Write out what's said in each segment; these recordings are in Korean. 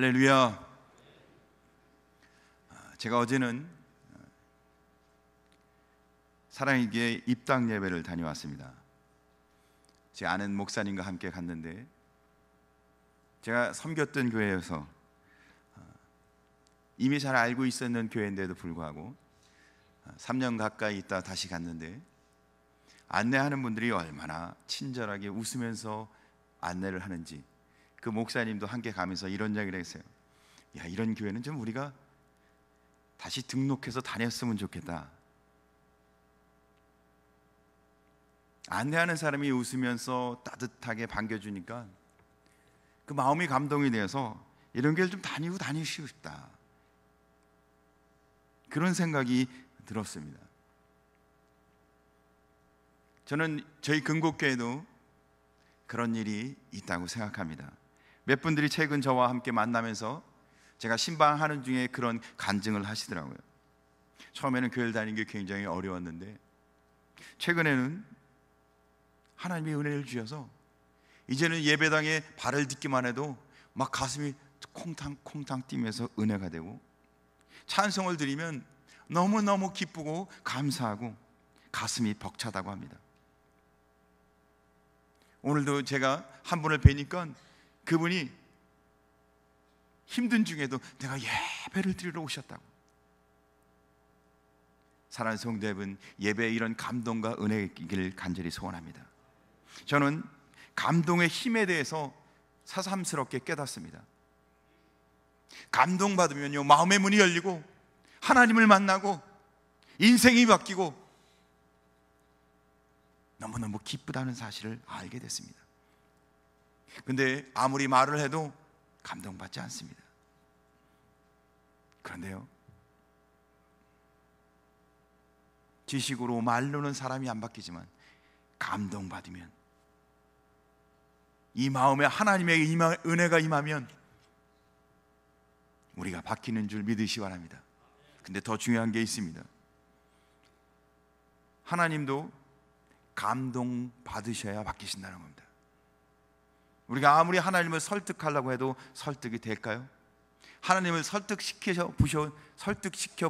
할렐루야. 제가 어제는 사랑의 교회 입당 예배를 다녀왔습니다. 제 아는 목사님과 함께 갔는데, 제가 섬겼던 교회여서 이미 잘 알고 있었는 교회인데도 불구하고 3년 가까이 있다 다시 갔는데, 안내하는 분들이 얼마나 친절하게 웃으면서 안내를 하는지, 그 목사님도 함께 가면서 이런 이야기를 했어요. 야, 이런 교회는 좀 우리가 다시 등록해서 다녔으면 좋겠다. 안내하는 사람이 웃으면서 따뜻하게 반겨주니까 그 마음이 감동이 되어서 이런 교회를 좀 다니시고 싶다, 그런 생각이 들었습니다. 저는 저희 근곡교회도 그런 일이 있다고 생각합니다. 몇 분들이 최근 저와 함께 만나면서 제가 신방하는 중에 그런 간증을 하시더라고요. 처음에는 교회를 다니는 게 굉장히 어려웠는데, 최근에는 하나님의 은혜를 주셔서 이제는 예배당에 발을 딛기만 해도 막 가슴이 콩탕콩탕 뛰면서 은혜가 되고, 찬송을 드리면 너무너무 기쁘고 감사하고 가슴이 벅차다고 합니다. 오늘도 제가 한 분을 뵈니까 그분이 힘든 중에도 내가 예배를 드리러 오셨다고. 사랑하는 성도 여러분, 예배에 이런 감동과 은혜가 있기를 간절히 소원합니다. 저는 감동의 힘에 대해서 새삼스럽게 깨닫습니다. 감동받으면요, 마음의 문이 열리고 하나님을 만나고 인생이 바뀌고 너무너무 기쁘다는 사실을 알게 됐습니다. 근데 아무리 말을 해도 감동받지 않습니다. 그런데요, 지식으로 말로는 사람이 안 바뀌지만 감동받으면, 이 마음에 하나님의 은혜가 임하면 우리가 바뀌는 줄 믿으시 바랍니다. 근데 더 중요한 게 있습니다. 하나님도 감동받으셔야 바뀌신다는 겁니다. 우리가 아무리 하나님을 설득하려고 해도 설득이 될까요? 하나님을 설득시켜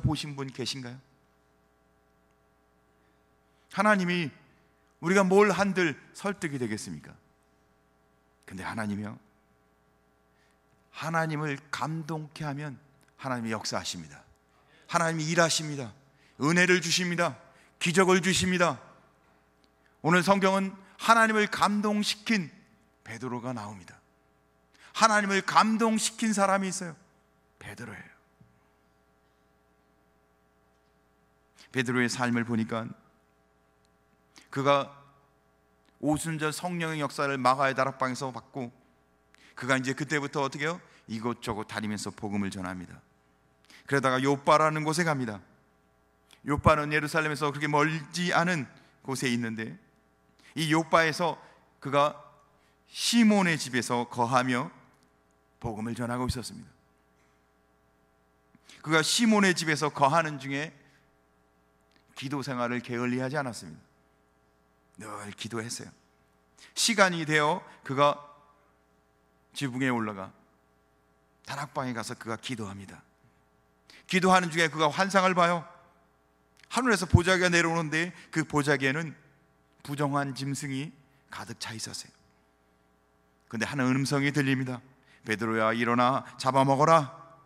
보신 분 계신가요? 하나님이 우리가 뭘 한들 설득이 되겠습니까? 근데 하나님이요, 하나님을 감동케 하면 하나님이 역사하십니다. 하나님이 일하십니다. 은혜를 주십니다. 기적을 주십니다. 오늘 성경은 하나님을 감동시킨 베드로가 나옵니다. 하나님을 감동시킨 사람이 있어요. 베드로예요. 베드로의 삶을 보니까 그가 오순절 성령의 역사를 마가의 다락방에서 받고, 그가 이제 그때부터 어떻게 해요? 이곳저곳 다니면서 복음을 전합니다. 그러다가 요빠라는 곳에 갑니다. 요빠는 예루살렘에서 그렇게 멀지 않은 곳에 있는데, 이 요빠에서 그가 시몬의 집에서 거하며 복음을 전하고 있었습니다. 그가 시몬의 집에서 거하는 중에 기도 생활을 게을리하지 않았습니다. 늘 기도했어요. 시간이 되어 그가 지붕에 올라가 다락방에 가서 그가 기도합니다. 기도하는 중에 그가 환상을 봐요. 하늘에서 보자기가 내려오는데 그 보자기에는 부정한 짐승이 가득 차 있었어요. 근데 하는 음성이 들립니다. 베드로야, 일어나 잡아먹어라.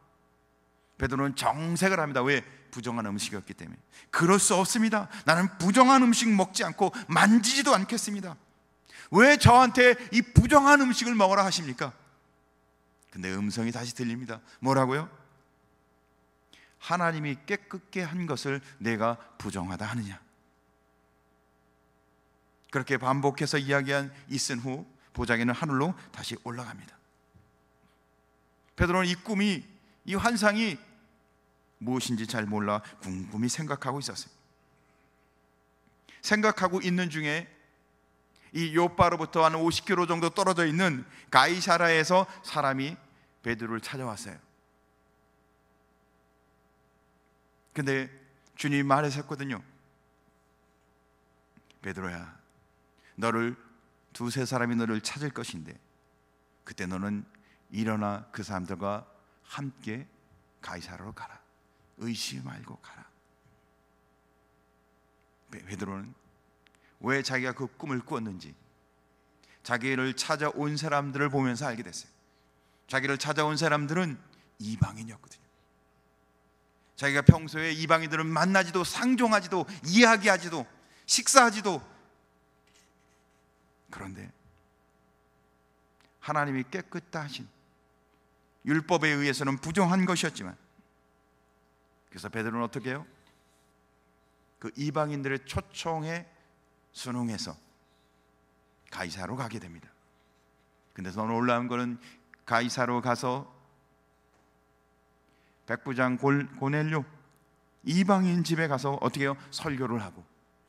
베드로는 정색을 합니다. 왜? 부정한 음식이었기 때문에. 그럴 수 없습니다. 나는 부정한 음식 먹지 않고 만지지도 않겠습니다. 왜 저한테 이 부정한 음식을 먹으라 하십니까? 근데 음성이 다시 들립니다. 뭐라고요? 하나님이 깨끗게 한 것을 내가 부정하다 하느냐. 그렇게 반복해서 이야기한 있은 후 보자기는 하늘로 다시 올라갑니다. 베드로는 이 꿈이, 이 환상이 무엇인지 잘 몰라 궁금히 생각하고 있었어요. 생각하고 있는 중에 이 요빠로부터 한 50km 정도 떨어져 있는 가이사라에서 사람이 베드로를 찾아왔어요. 근데 주님이 말하셨거든요. 베드로야, 너를 두세 사람이 너를 찾을 것인데 그때 너는 일어나 그 사람들과 함께 가이사라로 가라. 의심 말고 가라. 베드로는 왜 자기가 그 꿈을 꾸었는지 자기를 찾아온 사람들을 보면서 알게 됐어요. 자기를 찾아온 사람들은 이방인이었거든요. 자기가 평소에 이방인들은 만나지도 상종하지도 이야기하지도 식사하지도, 그런데 하나님이 깨끗다 하신 율법에 의해서는 부정한 것이었지만, 그래서 베드로는 어떻게 해요? 그 이방인들의 초청에 순응해서 가이사로 가게 됩니다. 근데 더 놀라운 거는 가이사로 가서 백부장 고넬료 이방인 집에 가서 어떻게 해요? 설교를 하고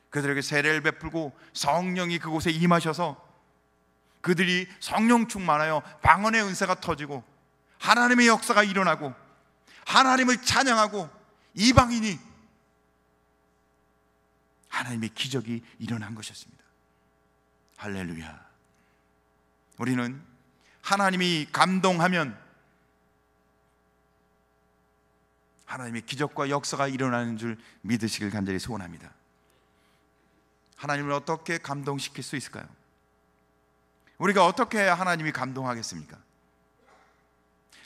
그들에게 세례를 베풀고 성령이 그곳에 임하셔서 그들이 성령 충만하여 방언의 은사가 터지고 하나님의 역사가 일어나고 하나님을 찬양하고 이방인이 하나님의 기적이 일어난 것이었습니다. 할렐루야. 우리는 하나님이 감동하면 하나님의 기적과 역사가 일어나는 줄 믿으시길 간절히 소원합니다. 하나님을 어떻게 감동시킬 수 있을까요? 우리가 어떻게 해야 하나님이 감동하겠습니까?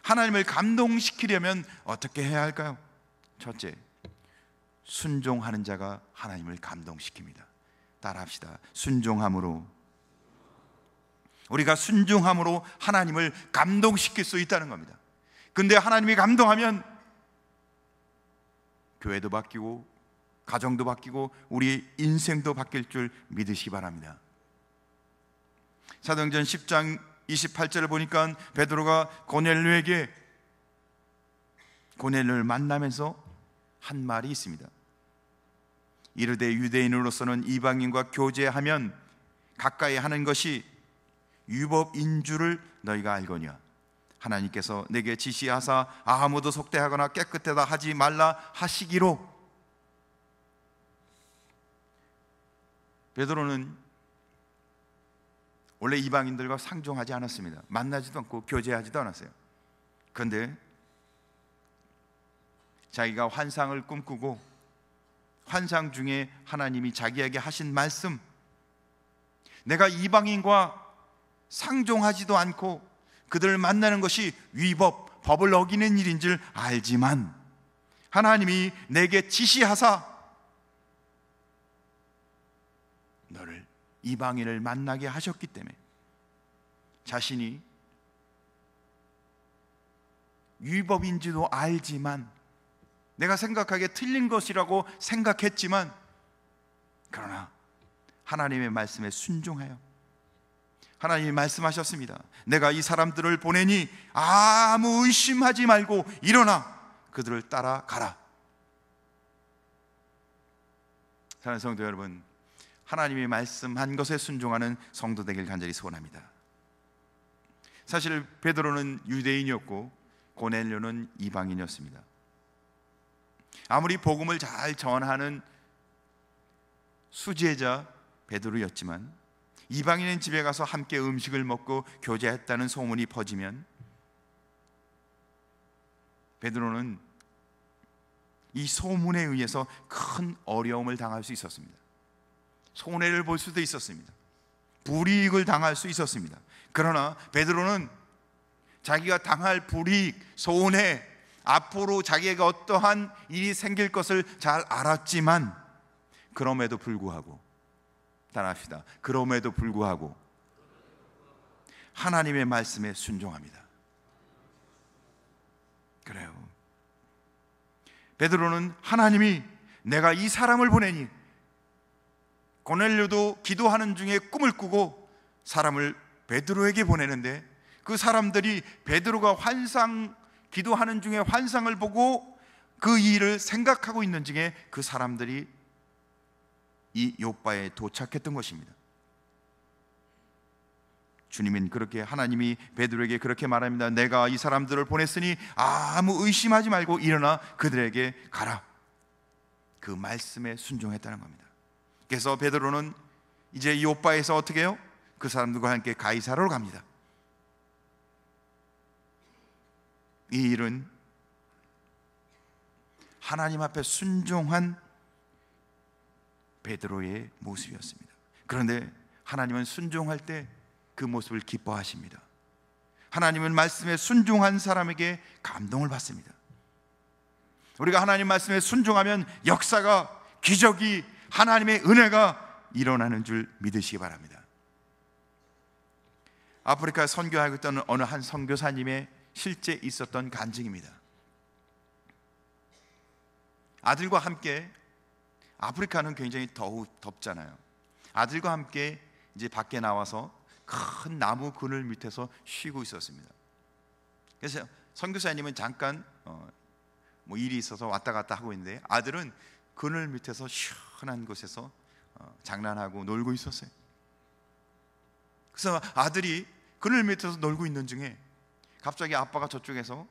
하나님을 감동시키려면 어떻게 해야 할까요? 첫째, 순종하는 자가 하나님을 감동시킵니다. 따라합시다. 순종함으로. 우리가 순종함으로 하나님을 감동시킬 수 있다는 겁니다. 근데 하나님이 감동하면 교회도 바뀌고 가정도 바뀌고 우리 인생도 바뀔 줄 믿으시기 바랍니다. 사도행전 10장 28절을 보니까 베드로가 고넬료를 만나면서 한 말이 있습니다. 이르되 유대인으로서는 이방인과 교제하면 가까이 하는 것이 율법인 줄을 너희가 알거니와 하나님께서 내게 지시하사 아무도 속대하거나 깨끗하다 하지 말라 하시기로. 베드로는 원래 이방인들과 상종하지 않았습니다. 만나지도 않고 교제하지도 않았어요. 그런데 자기가 환상을 꿈꾸고 환상 중에 하나님이 자기에게 하신 말씀, 내가 이방인과 상종하지도 않고 그들을 만나는 것이 위법, 법을 어기는 일인 줄 알지만 하나님이 내게 지시하사 너를 이방인을 만나게 하셨기 때문에 자신이 위법인지도 알지만, 내가 생각하기에 틀린 것이라고 생각했지만, 그러나 하나님의 말씀에 순종하여 하나님이 말씀하셨습니다. 내가 이 사람들을 보내니 아무 의심하지 말고 일어나 그들을 따라가라. 사랑하는 성도 여러분, 하나님이 말씀한 것에 순종하는 성도 되길 간절히 소원합니다. 사실 베드로는 유대인이었고 고넬료는 이방인이었습니다. 아무리 복음을 잘 전하는 수제자 베드로였지만 이방인의 집에 가서 함께 음식을 먹고 교제했다는 소문이 퍼지면 베드로는 이 소문에 의해서 큰 어려움을 당할 수 있었습니다. 손해를 볼 수도 있었습니다. 불이익을 당할 수 있었습니다. 그러나 베드로는 자기가 당할 불이익, 손해, 앞으로 자기에게 어떠한 일이 생길 것을 잘 알았지만 그럼에도 불구하고, 따라합시다. 그럼에도 불구하고 하나님의 말씀에 순종합니다. 그래요. 베드로는 하나님이 내가 이 사람을 보내니, 고넬료도 기도하는 중에 꿈을 꾸고 사람을 베드로에게 보내는데 그 사람들이 베드로가 기도하는 중에 환상을 보고 그 일을 생각하고 있는 중에 그 사람들이 이 요빠에 도착했던 것입니다. 주님은 그렇게, 하나님이 베드로에게 그렇게 말합니다. 내가 이 사람들을 보냈으니 아무 의심하지 말고 일어나 그들에게 가라. 그 말씀에 순종했다는 겁니다. 그래서 베드로는 이제 요빠에서 어떻게 해요? 그 사람들과 함께 가이사라로 갑니다. 이 일은 하나님 앞에 순종한 베드로의 모습이었습니다. 그런데 하나님은 순종할 때 그 모습을 기뻐하십니다. 하나님은 말씀에 순종한 사람에게 감동을 받습니다. 우리가 하나님 말씀에 순종하면 역사가, 기적이, 하나님의 은혜가 일어나는 줄 믿으시기 바랍니다. 아프리카 선교하고 있던 어느 한 선교사님의 실제 있었던 간증입니다. 아들과 함께, 아프리카는 굉장히 덥잖아요. 아들과 함께 이제 밖에 나와서 큰 나무 그늘 밑에서 쉬고 있었습니다. 그래서 선교사님은 잠깐 뭐 일이 있어서 왔다 갔다 하고 있는데, 아들은 그늘 밑에서 시원한 곳에서 장난하고 놀고 있었어요. 그래서 아들이 그늘 밑에서 놀고 있는 중에 갑자기 아빠가 저쪽에서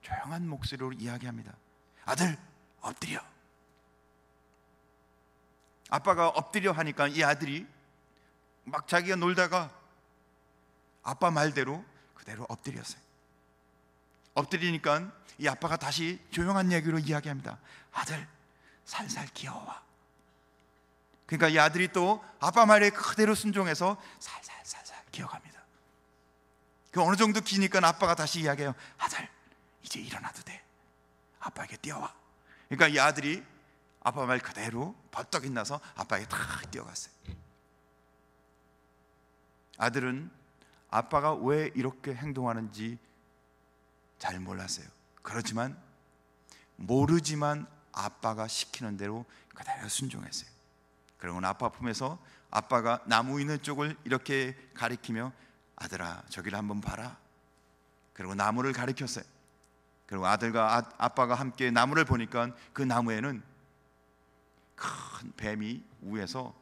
조용한 목소리로 이야기합니다. 아들, 엎드려. 아빠가 엎드려 하니까 이 아들이 막 자기가 놀다가 아빠 말대로 그대로 엎드렸어요. 엎드리니까 이 아빠가 다시 조용한 얘기로 이야기합니다. 아들, 살살 기어와. 그러니까 이 아들이 또 아빠 말에 그대로 순종해서 살살 기어갑니다. 그 어느 정도 기니까 아빠가 다시 이야기해요. 아들, 이제 일어나도 돼. 아빠에게 뛰어와. 그러니까 이 아들이 아빠 말 그대로 벌떡 일어나서 아빠에게 탁 뛰어갔어요. 아들은 아빠가 왜 이렇게 행동하는지 잘 몰랐어요. 그렇지만 모르지만 아빠가 시키는 대로 그대로 순종했어요. 그러고는 아빠 품에서 아빠가 나무 있는 쪽을 이렇게 가리키며 아들아, 저기를 한번 봐라. 그리고 나무를 가리켰어요. 그리고 아들과 아빠가 함께 나무를 보니까 그 나무에는 큰 뱀이 위에서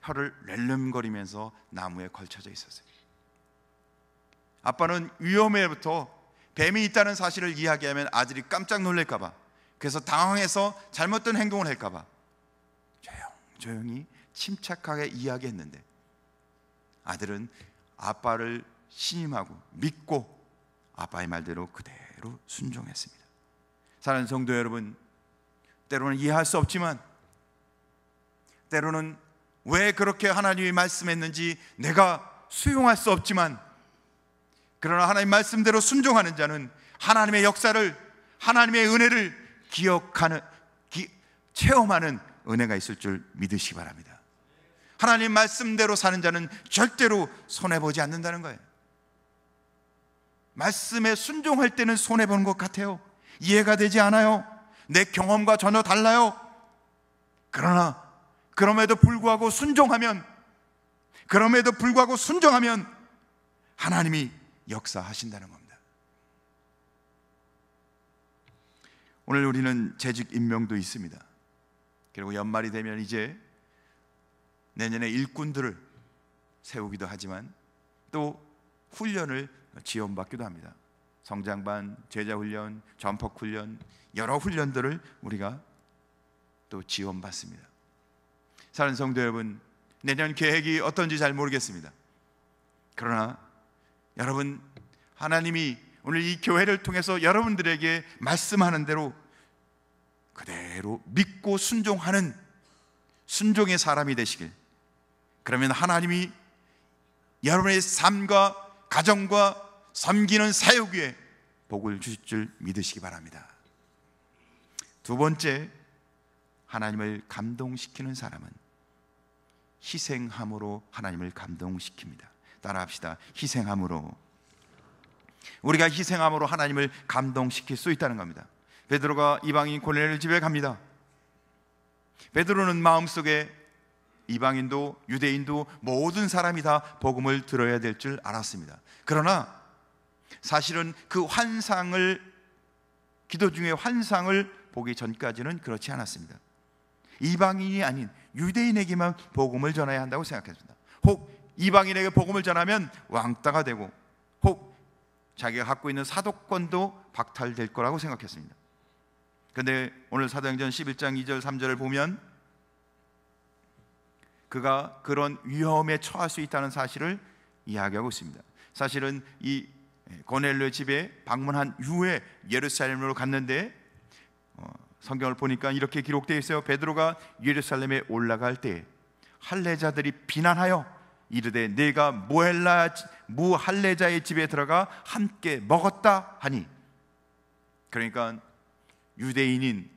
혀를 렐름거리면서 나무에 걸쳐져 있었어요. 아빠는 위험에부터 뱀이 있다는 사실을 이야기하면 아들이 깜짝 놀랄까 봐, 그래서 당황해서 잘못된 행동을 할까 봐 조용히 침착하게 이야기했는데, 아들은 아빠를 신임하고 믿고 아빠의 말대로 그대로 순종했습니다. 사랑하는 성도 여러분, 때로는 이해할 수 없지만, 때로는 왜 그렇게 하나님이 말씀했는지 내가 수용할 수 없지만, 그러나 하나님 말씀대로 순종하는 자는 하나님의 역사를, 하나님의 은혜를 체험하는 은혜가 있을 줄 믿으시기 바랍니다. 하나님 말씀대로 사는 자는 절대로 손해보지 않는다는 거예요. 말씀에 순종할 때는 손해보는 것 같아요. 이해가 되지 않아요. 내 경험과 전혀 달라요. 그러나 그럼에도 불구하고 순종하면 하나님이 역사하신다는 겁니다. 오늘 우리는 재직 임명도 있습니다. 그리고 연말이 되면 이제 내년에 일꾼들을 세우기도 하지만 또 훈련을 지원받기도 합니다. 성장반, 제자훈련, 전폭훈련, 여러 훈련들을 우리가 또 지원받습니다. 사랑하는 성도 여러분, 내년 계획이 어떤지 잘 모르겠습니다. 그러나 여러분, 하나님이 오늘 이 교회를 통해서 여러분들에게 말씀하는 대로 그대로 믿고 순종하는 순종의 사람이 되시길, 그러면 하나님이 여러분의 삶과 가정과 섬기는 사역 위에 복을 주실 줄 믿으시기 바랍니다. 두 번째, 하나님을 감동시키는 사람은 희생함으로 하나님을 감동시킵니다. 따라합시다. 희생함으로. 우리가 희생함으로 하나님을 감동시킬 수 있다는 겁니다. 베드로가 이방인 고넬료 집에 갑니다. 베드로는 마음속에 이방인도 유대인도 모든 사람이 다 복음을 들어야 될 줄 알았습니다. 그러나 사실은 그 환상을, 기도 중에 환상을 보기 전까지는 그렇지 않았습니다. 이방인이 아닌 유대인에게만 복음을 전해야 한다고 생각했습니다. 혹 이방인에게 복음을 전하면 왕따가 되고, 혹 자기가 갖고 있는 사도권도 박탈될 거라고 생각했습니다. 그런데 오늘 사도행전 11장 2절 3절을 보면 그가 그런 위험에 처할 수 있다는 사실을 이야기하고 있습니다. 사실은 이 고넬료 집에 방문한 이후에 예루살렘으로 갔는데 성경을 보니까 이렇게 기록되어 있어요. 베드로가 예루살렘에 올라갈 때 할례자들이 비난하여 이르되 내가 무할례자의 집에 들어가 함께 먹었다 하니, 그러니까 유대인인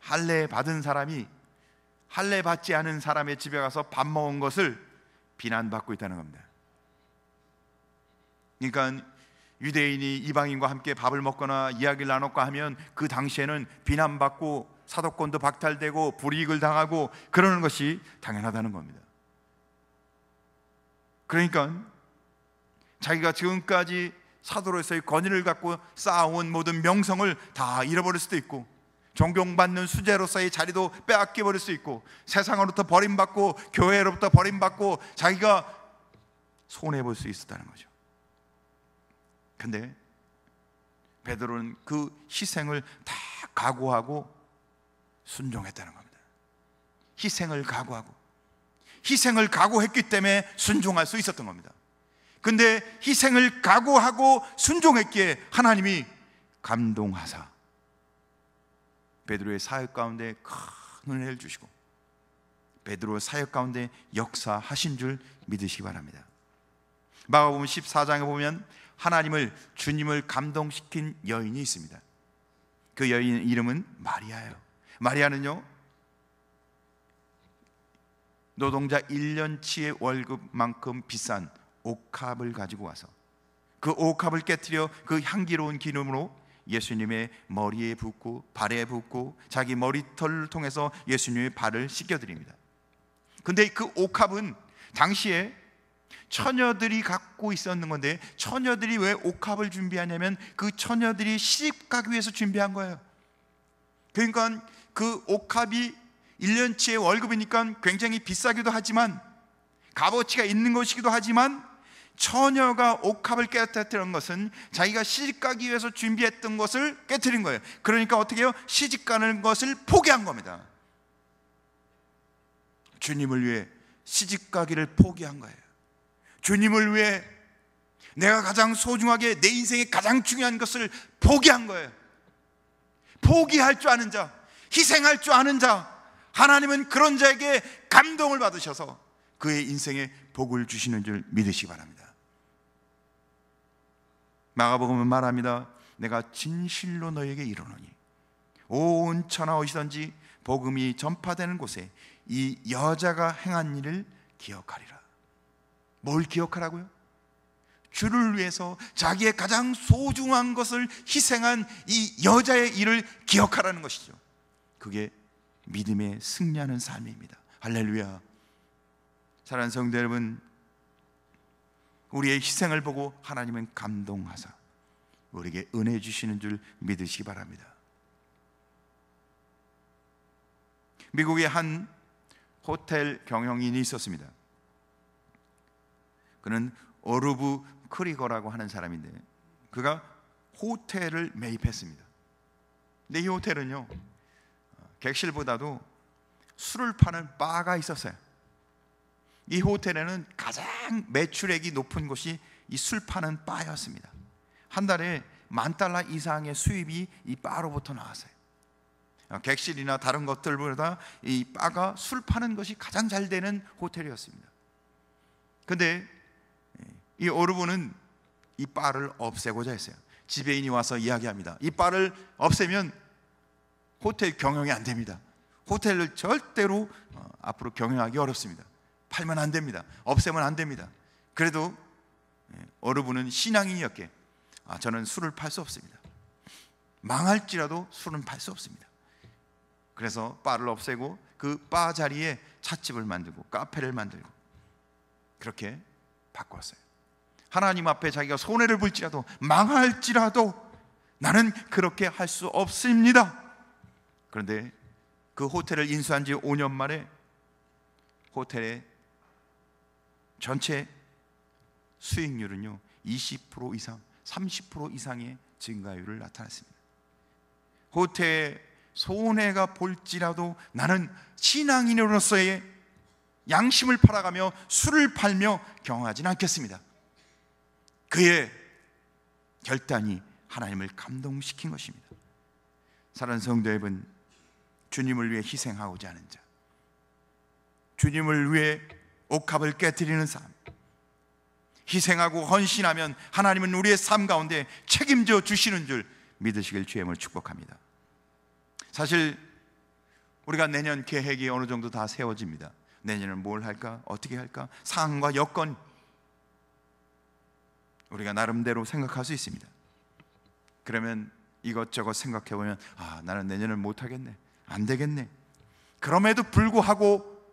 할례 받은 사람이 할례 받지 않은 사람의 집에 가서 밥 먹은 것을 비난받고 있다는 겁니다. 그러니까 유대인이 이방인과 함께 밥을 먹거나 이야기를 나눴고 하면 그 당시에는 비난받고 사도권도 박탈되고 불이익을 당하고 그러는 것이 당연하다는 겁니다. 그러니까 자기가 지금까지 사도로서의 권위를 갖고 쌓아온 모든 명성을 다 잃어버릴 수도 있고, 존경받는 수재로서의 자리도 빼앗겨 버릴 수 있고, 세상으로부터 버림받고 교회로부터 버림받고 자기가 손해볼 수 있었다는 거죠. 근데 베드로는 그 희생을 다 각오하고 순종했다는 겁니다. 희생을 각오했기 때문에 순종할 수 있었던 겁니다. 근데 희생을 각오하고 순종했기에 하나님이 감동하사 베드로의 사역 가운데 큰 은혜를 주시고 베드로의 사역 가운데 역사하신 줄 믿으시기 바랍니다. 마가복음 14장에 보면 하나님을, 주님을 감동시킨 여인이 있습니다. 그 여인 이름은 마리아예요. 마리아는요, 노동자 1년치의 월급만큼 비싼 옥합을 가지고 와서 그 옥합을 깨트려 그 향기로운 기름으로 예수님의 머리에 붓고 발에 붓고 자기 머리털을 통해서 예수님의 발을 씻겨드립니다. 근데 그 옥합은 당시에 처녀들이 갖고 있었는 건데, 처녀들이 왜 옥합을 준비하냐면 그 처녀들이 시집 가기 위해서 준비한 거예요. 그러니까 그 옥합이 1년치의 월급이니까 굉장히 비싸기도 하지만 값어치가 있는 것이기도 하지만, 처녀가 옥합을 깨뜨리는 것은 자기가 시집 가기 위해서 준비했던 것을 깨뜨린 거예요. 그러니까 어떻게 해요? 시집 가는 것을 포기한 겁니다. 주님을 위해 시집 가기를 포기한 거예요. 주님을 위해 내가 가장 소중하게 내 인생에 가장 중요한 것을 포기한 거예요. 포기할 줄 아는 자, 희생할 줄 아는 자, 하나님은 그런 자에게 감동을 받으셔서 그의 인생에 복을 주시는 줄 믿으시기 바랍니다. 마가복음은 말합니다. 내가 진실로 너에게 이르노니 온 천하 어디든지 복음이 전파되는 곳에 이 여자가 행한 일을 기억하리라. 뭘 기억하라고요? 주를 위해서 자기의 가장 소중한 것을 희생한 이 여자의 일을 기억하라는 것이죠. 그게 믿음의 승리하는 삶입니다. 할렐루야. 사랑하는 성도 여러분, 우리의 희생을 보고 하나님은 감동하사 우리에게 은혜 주시는 줄 믿으시기 바랍니다. 미국의 한 호텔 경영인이 있었습니다. 그는 어루브 크리거라고 하는 사람인데, 그가 호텔을 매입했습니다. 근데 이 호텔은요, 객실보다도 술을 파는 바가 있었어요. 이 호텔에는 가장 매출액이 높은 곳이 이 술 파는 바였습니다. 한 달에 $10,000 이상의 수입이 이 바로부터 나왔어요. 객실이나 다른 것들보다 이 바가 술 파는 것이 가장 잘 되는 호텔이었습니다. 근데 이 어르브는 이 바를 없애고자 했어요. 지배인이 와서 이야기합니다. 이 바를 없애면 호텔 경영이 안 됩니다. 호텔을 절대로 앞으로 경영하기 어렵습니다. 팔면 안 됩니다. 없애면 안 됩니다. 그래도 어르브는 신앙인이었기에 저는 술을 팔 수 없습니다. 망할지라도 술은 팔 수 없습니다. 그래서 바를 없애고 그 바 자리에 찻집을 만들고 카페를 만들고 그렇게 바꿨어요. 하나님 앞에 자기가 손해를 볼지라도 망할지라도 나는 그렇게 할 수 없습니다. 그런데 그 호텔을 인수한 지 5년 만에 호텔의 전체 수익률은요 20% 이상, 30% 이상의 증가율을 나타냈습니다. 호텔에 손해가 볼지라도 나는 신앙인으로서의 양심을 팔아가며 술을 팔며 경영하지는 않겠습니다. 그의 결단이 하나님을 감동시킨 것입니다. 사랑하는 성도 여러분, 주님을 위해 희생하고자 하는 자, 주님을 위해 옥합을 깨뜨리는 삶, 희생하고 헌신하면 하나님은 우리의 삶 가운데 책임져 주시는 줄 믿으시길 주님을 축복합니다. 사실 우리가 내년 계획이 어느 정도 다 세워집니다. 내년은 뭘 할까? 어떻게 할까? 상황과 여건 우리가 나름대로 생각할 수 있습니다. 그러면 이것저것 생각해보면 나는 내년을 못하겠네, 안 되겠네. 그럼에도 불구하고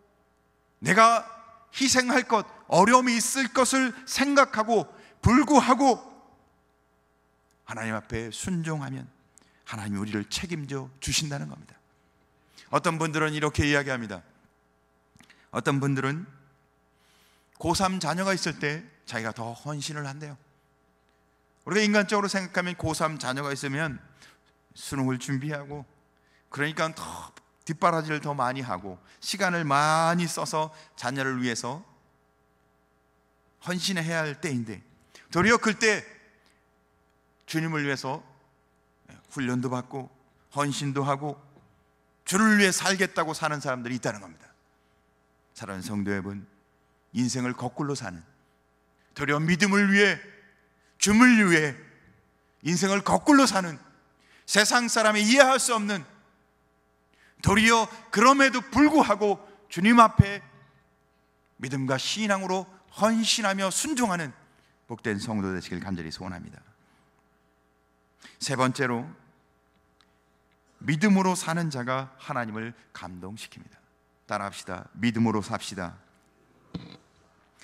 내가 희생할 것, 어려움이 있을 것을 생각하고 불구하고 하나님 앞에 순종하면 하나님이 우리를 책임져 주신다는 겁니다. 어떤 분들은 이렇게 이야기합니다. 어떤 분들은 고3 자녀가 있을 때 자기가 더 헌신을 한대요. 우리가 인간적으로 생각하면 고3 자녀가 있으면 수능을 준비하고, 그러니까 더 뒷바라지를 더 많이 하고 시간을 많이 써서 자녀를 위해서 헌신해야 할 때인데, 도리어 그때 주님을 위해서 훈련도 받고 헌신도 하고 주를 위해 살겠다고 사는 사람들이 있다는 겁니다. 사랑하는 성도 여러분, 인생을 거꾸로 사는, 도리어 믿음을 위해, 주를 위해 인생을 거꾸로 사는, 세상 사람이 이해할 수 없는, 도리어 그럼에도 불구하고 주님 앞에 믿음과 신앙으로 헌신하며 순종하는 복된 성도 되시길 간절히 소원합니다. 세 번째로, 믿음으로 사는 자가 하나님을 감동시킵니다. 따라합시다. 믿음으로 삽시다.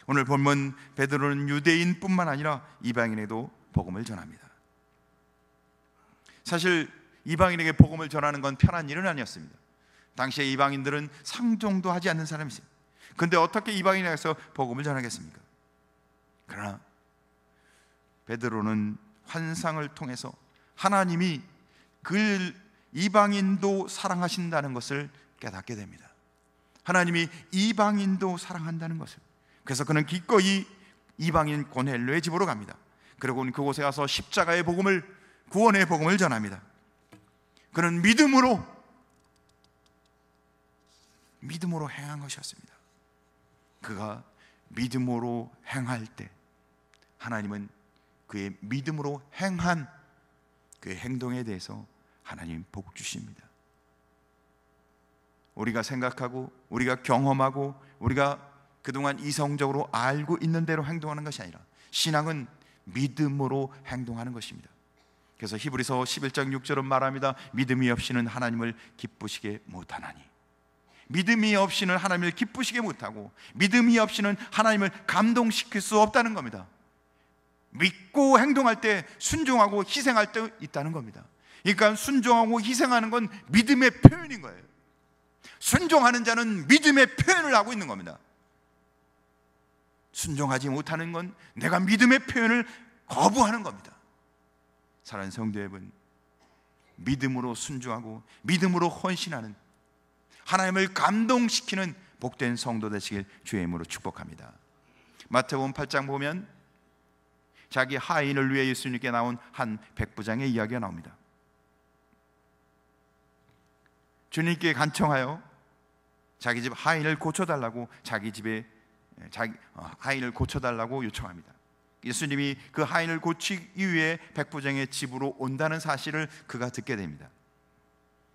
오늘 본문 베드로는 유대인뿐만 아니라 이방인에도 복음을 전합니다. 사실 이방인에게 복음을 전하는 건 편한 일은 아니었습니다. 당시에 이방인들은 상종도 하지 않는 사람이었어요. 그런데 어떻게 이방인에게서 복음을 전하겠습니까? 그러나 베드로는 환상을 통해서 하나님이 그 이방인도 사랑하신다는 것을 깨닫게 됩니다. 하나님이 이방인도 사랑한다는 것을. 그래서 그는 기꺼이 이방인 고넬료의 집으로 갑니다. 그리고 그곳에 가서 십자가의 복음을, 구원의 복음을 전합니다. 그는 믿음으로 행한 것이었습니다. 그가 믿음으로 행할 때 하나님은 그의 믿음으로 행한 그의 행동에 대해서 하나님 복 주십니다. 우리가 생각하고 우리가 경험하고 우리가 그동안 이성적으로 알고 있는 대로 행동하는 것이 아니라 신앙은 믿음으로 행동하는 것입니다. 그래서 히브리서 11장 6절은 말합니다. 믿음이 없이는 하나님을 기쁘시게 못하나니. 믿음이 없이는 하나님을 기쁘시게 못하고 믿음이 없이는 하나님을 감동시킬 수 없다는 겁니다. 믿고 행동할 때 순종하고 희생할 때 있다는 겁니다. 그러니까 순종하고 희생하는 건 믿음의 표현인 거예요. 순종하는 자는 믿음의 표현을 하고 있는 겁니다. 순종하지 못하는 건 내가 믿음의 표현을 거부하는 겁니다. 사랑하는 성도 여러분, 믿음으로 순종하고 믿음으로 헌신하는, 하나님을 감동시키는 복된 성도 되시길 주의 이름으로 축복합니다. 마태복음 8장 보면 자기 하인을 위해 예수님께 나온 한 백부장의 이야기가 나옵니다. 주님께 간청하여 자기 집 하인을 고쳐달라고 하인을 고쳐달라고 요청합니다. 예수님이 그 하인을 고치기 위해 백부장의 집으로 온다는 사실을 그가 듣게 됩니다.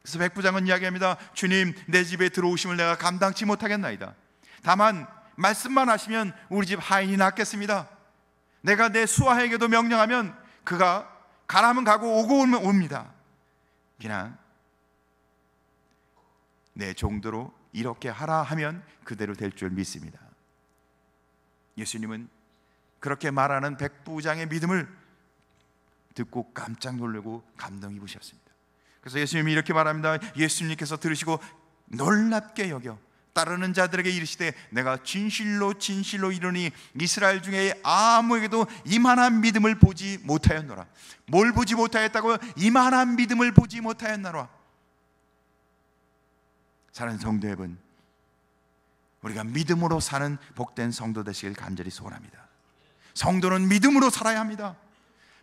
그래서 백부장은 이야기합니다. 주님, 내 집에 들어오심을 내가 감당치 못하겠나이다. 다만 말씀만 하시면 우리 집 하인이 낫겠습니다. 내가 내 수하에게도 명령하면 그가 가라면 가고 오고 오면 옵니다. 그냥 내 정도로 이렇게 하라 하면 그대로 될 줄 믿습니다. 예수님은 그렇게 말하는 백부장의 믿음을 듣고 깜짝 놀라고 감동 입으셨습니다. 그래서 예수님이 이렇게 말합니다. 예수님께서 들으시고 놀랍게 여겨 따르는 자들에게 이르시되 내가 진실로 진실로 이르니 이스라엘 중에 아무에게도 이만한 믿음을 보지 못하였노라. 뭘 보지 못하였다고요? 이만한 믿음을 보지 못하였노라. 사랑하는 성도 여러분, 우리가 믿음으로 사는 복된 성도 되시길 간절히 소원합니다. 성도는 믿음으로 살아야 합니다.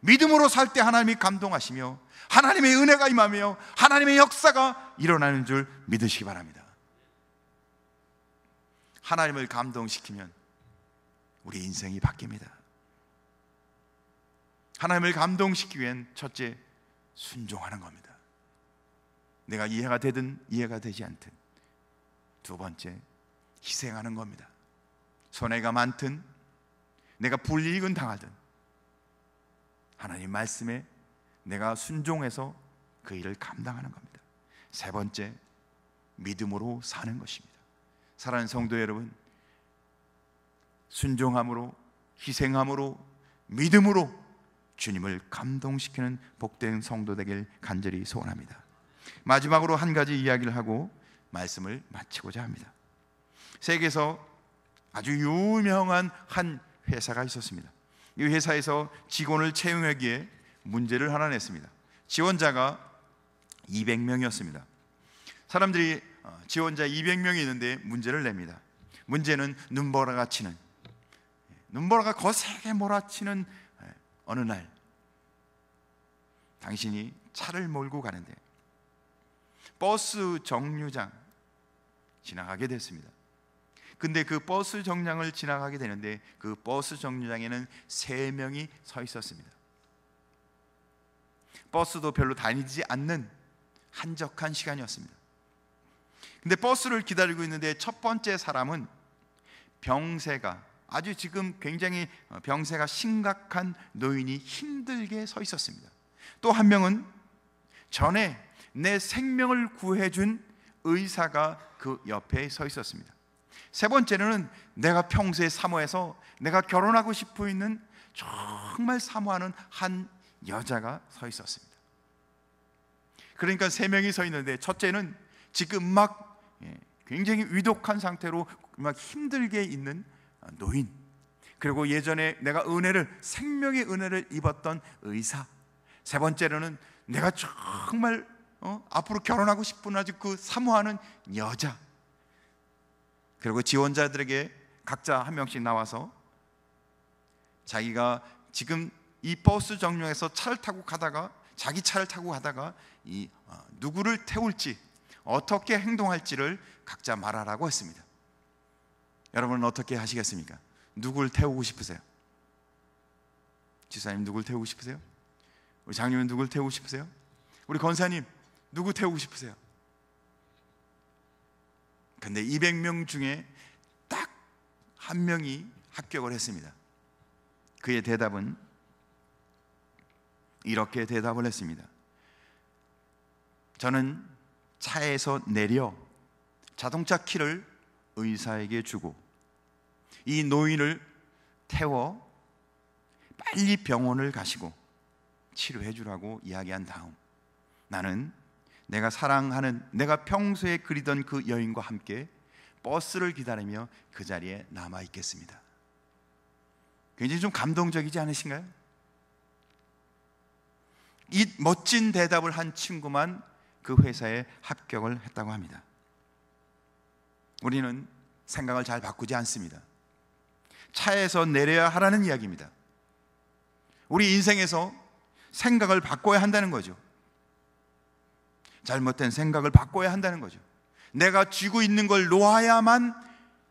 믿음으로 살 때 하나님이 감동하시며 하나님의 은혜가 임하며 하나님의 역사가 일어나는 줄 믿으시기 바랍니다. 하나님을 감동시키면 우리 인생이 바뀝니다. 하나님을 감동시키기 위한 첫째, 순종하는 겁니다. 내가 이해가 되든 이해가 되지 않든. 두 번째, 희생하는 겁니다. 손해가 많든 내가 불이익은 당하든 하나님 말씀에 내가 순종해서 그 일을 감당하는 겁니다. 세 번째, 믿음으로 사는 것입니다. 사랑하는 성도 여러분, 순종함으로, 희생함으로, 믿음으로 주님을 감동시키는 복된 성도 되길 간절히 소원합니다. 마지막으로 한 가지 이야기를 하고 말씀을 마치고자 합니다. 세계에서 아주 유명한 한 회사가 있었습니다. 이 회사에서 직원을 채용하기에 문제를 하나 냈습니다. 지원자가 200명이었습니다. 사람들이 지원자 200명이 있는데 문제를 냅니다. 문제는 눈보라가 치는, 눈보라가 거세게 몰아치는 어느 날 당신이 차를 몰고 가는데 버스 정류장 지나가게 됐습니다. 근데 그 버스 정류장을 지나가게 되는데 그 버스 정류장에는 3명이 서 있었습니다. 버스도 별로 다니지 않는 한적한 시간이었습니다. 근데 버스를 기다리고 있는데 첫 번째 사람은 병세가, 아주 지금 굉장히 병세가 심각한 노인이 힘들게 서 있었습니다. 또 한 명은 전에 내 생명을 구해준 의사가 그 옆에 서 있었습니다. 세 번째는 내가 평소에 사모해서 내가 결혼하고 싶어 있는, 정말 사모하는 한 여자가 서 있었습니다. 그러니까 3명이 서 있는데 첫째는 지금 막 굉장히 위독한 상태로 막 힘들게 있는 노인, 그리고 예전에 내가 생명의 은혜를 입었던 의사, 세 번째로는 내가 정말 앞으로 결혼하고 싶은 아주 그 사모하는 여자, 그리고 지원자들에게 각자 한 명씩 나와서 자기가 지금 이 버스 정류장에서 차를 타고 가다가, 자기 차를 타고 가다가 누구를 태울지, 어떻게 행동할지를 각자 말하라고 했습니다. 여러분은 어떻게 하시겠습니까? 누굴 태우고 싶으세요? 지사님 누굴 태우고 싶으세요? 우리 장님은 누굴 태우고 싶으세요? 우리 권사님 누구 태우고 싶으세요? 근데 200명 중에 딱 한 명이 합격을 했습니다. 그의 대답은 이렇게 대답을 했습니다. 저는 차에서 내려 자동차 키를 의사에게 주고 이 노인을 태워 빨리 병원을 가시고 치료해 주라고 이야기한 다음 나는 내가 사랑하는, 내가 평소에 그리던 그 여인과 함께 버스를 기다리며 그 자리에 남아 있겠습니다. 굉장히 좀 감동적이지 않으신가요? 이 멋진 대답을 한 친구만 그 회사에 합격을 했다고 합니다. 우리는 생각을 잘 바꾸지 않습니다. 차에서 내려야 하라는 이야기입니다. 우리 인생에서 생각을 바꿔야 한다는 거죠. 잘못된 생각을 바꿔야 한다는 거죠. 내가 쥐고 있는 걸 놓아야만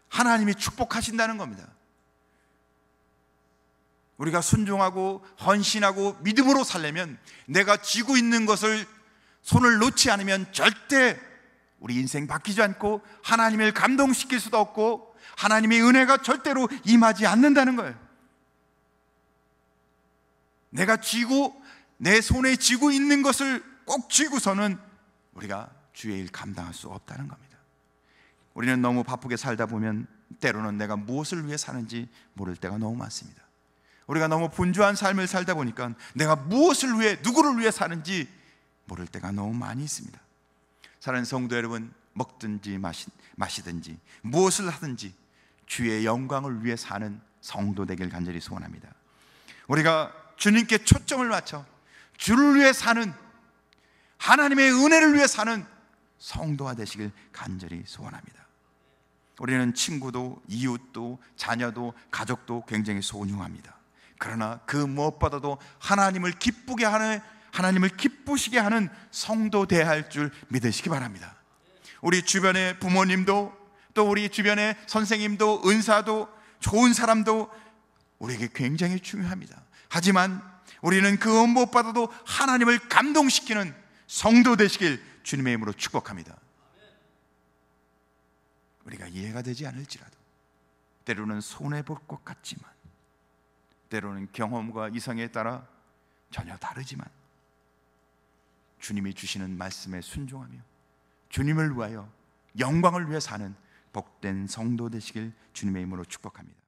하나님이 축복하신다는 겁니다. 우리가 순종하고 헌신하고 믿음으로 살려면 내가 쥐고 있는 것을 손을 놓지 않으면 절대 우리 인생 바뀌지 않고 하나님을 감동시킬 수도 없고 하나님의 은혜가 절대로 임하지 않는다는 거예요. 내가 쥐고, 내 손에 쥐고 있는 것을 꼭 쥐고서는 우리가 주의 일 감당할 수 없다는 겁니다. 우리는 너무 바쁘게 살다 보면 때로는 내가 무엇을 위해 사는지 모를 때가 너무 많습니다. 우리가 너무 분주한 삶을 살다 보니까 내가 무엇을 위해, 누구를 위해 사는지 모를 때가 너무 많이 있습니다. 사랑하는 성도 여러분, 먹든지 마시든지 무엇을 하든지 주의 영광을 위해 사는 성도 되길 간절히 소원합니다. 우리가 주님께 초점을 맞춰 주를 위해 사는, 하나님의 은혜를 위해 사는 성도가 되시길 간절히 소원합니다. 우리는 친구도, 이웃도, 자녀도, 가족도 굉장히 소중합니다. 그러나 그 무엇보다도 하나님을 기쁘시게 하는 성도 되어야 할 줄 믿으시기 바랍니다. 우리 주변의 부모님도, 또 우리 주변의 선생님도, 은사도, 좋은 사람도 우리에게 굉장히 중요합니다. 하지만 우리는 그 무엇보다도 하나님을 감동시키는 성도 되시길 주님의 이름으로 축복합니다. 우리가 이해가 되지 않을지라도, 때로는 손해볼 것 같지만, 때로는 경험과 이성에 따라 전혀 다르지만, 주님이 주시는 말씀에 순종하며 주님을 위하여, 영광을 위해 사는 복된 성도 되시길 주님의 이름으로 축복합니다.